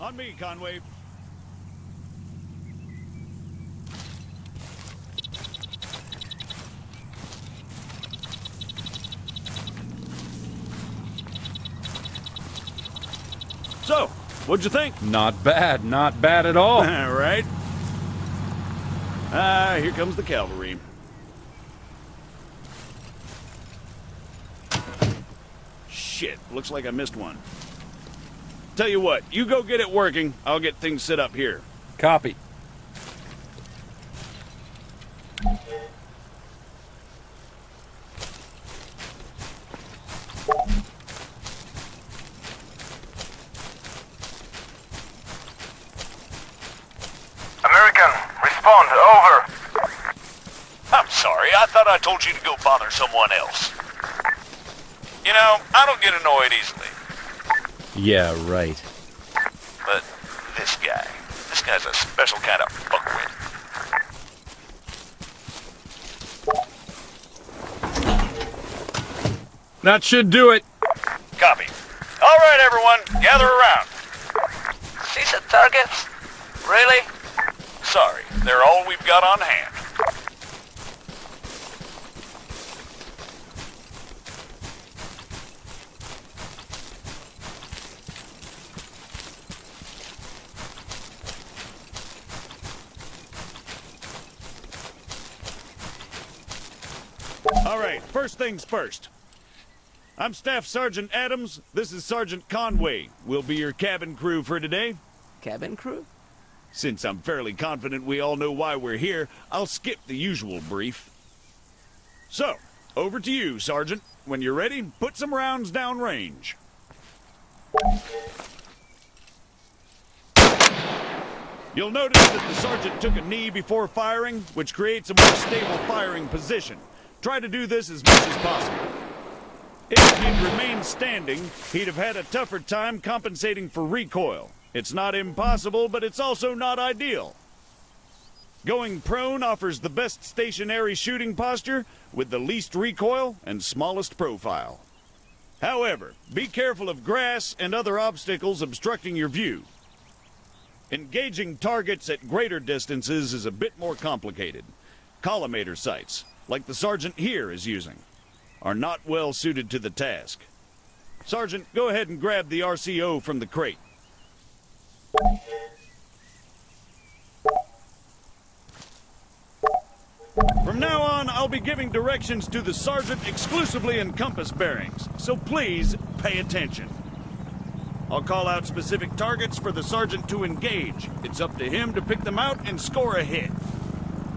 On me, Conway. So, what'd you think? Not bad at all. All right. Here comes the cavalry. Shit, looks like I missed one. Tell you what, you go get it working. I'll get things set up here. Copy. American, respond, over. I'm sorry, I thought I told you to go bother someone else. You know, I don't get annoyed easily. Yeah, right. But this guy's a special kind of fuckwit. That should do it. Copy. All right, everyone, gather around. See some targets? Really? Sorry, they're all we've got on hand. All right, first things first. I'm Staff Sergeant Adams. This is Sergeant Conway. We'll be your cabin crew for today. Cabin crew? Since I'm fairly confident we all know why we're here, I'll skip the usual brief. So, over to you, Sergeant. When you're ready, put some rounds down range. You'll notice that the sergeant took a knee before firing, which creates a more stable firing position. Try to do this as much as possible. If he'd remained standing, he'd have had a tougher time compensating for recoil. It's not impossible, but it's also not ideal. Going prone offers the best stationary shooting posture with the least recoil and smallest profile. However, be careful of grass and other obstacles obstructing your view. Engaging targets at greater distances is a bit more complicated. Collimator sights, like the sergeant here is using, are not well suited to the task. Sergeant, go ahead and grab the RCO from the crate. From now on, I'll be giving directions to the sergeant exclusively in compass bearings, so please pay attention. I'll call out specific targets for the sergeant to engage. It's up to him to pick them out and score a hit.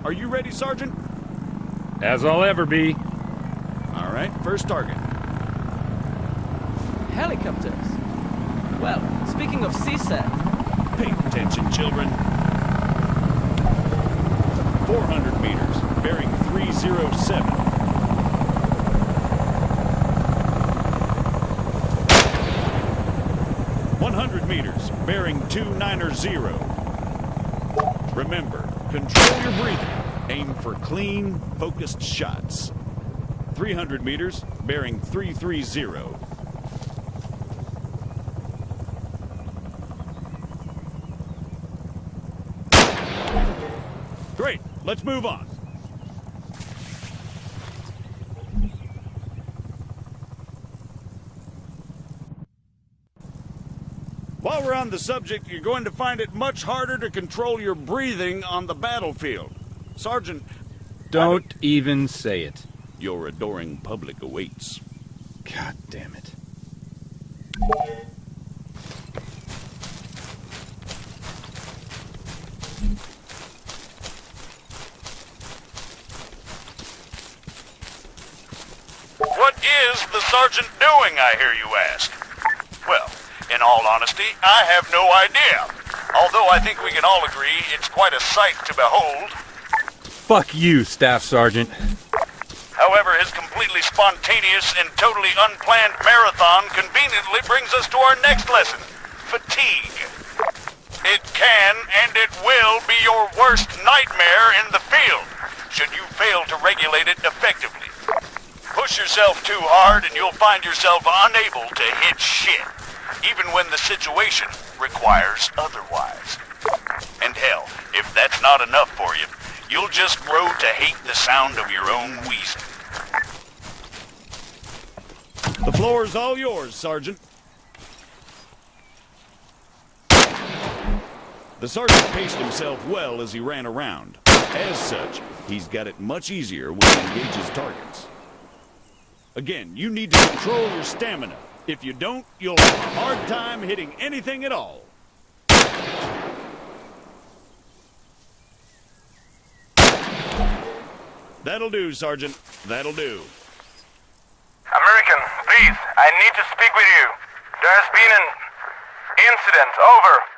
Are you ready, Sergeant? As I'll ever be. All right, first target. Helicopters. Well, speaking of CSAT, Pay attention, children. 400 meters, bearing 307. 100 meters, bearing 290. Remember, control your breathing. Aim for clean, focused shots. 300 meters, bearing 330. Great, let's move on. While we're on the subject, you're going to find it much harder to control your breathing on the battlefield. Sergeant, Don't even say it. your adoring public awaits. God damn it. What is the sergeant doing, I hear you ask? Well, in all honesty, I have no idea. Although I think we can all agree it's quite a sight to behold. Fuck you, Staff Sergeant. However, his completely spontaneous and totally unplanned marathon conveniently brings us to our next lesson, fatigue. It can and it will be your worst nightmare in the field, should you fail to regulate it effectively. Push yourself too hard and you'll find yourself unable to hit shit. even when the situation requires otherwise. And hell, if that's not enough for you, you'll just grow to hate the sound of your own wheezing. The floor's all yours, Sergeant. The sergeant paced himself well as he ran around. As such, he's got it much easier when he engages targets. Again, you need to control your stamina. If you don't, you'll have a hard time hitting anything at all. That'll do, Sergeant. That'll do. American, please, I need to speak with you. There has been an incident. Over.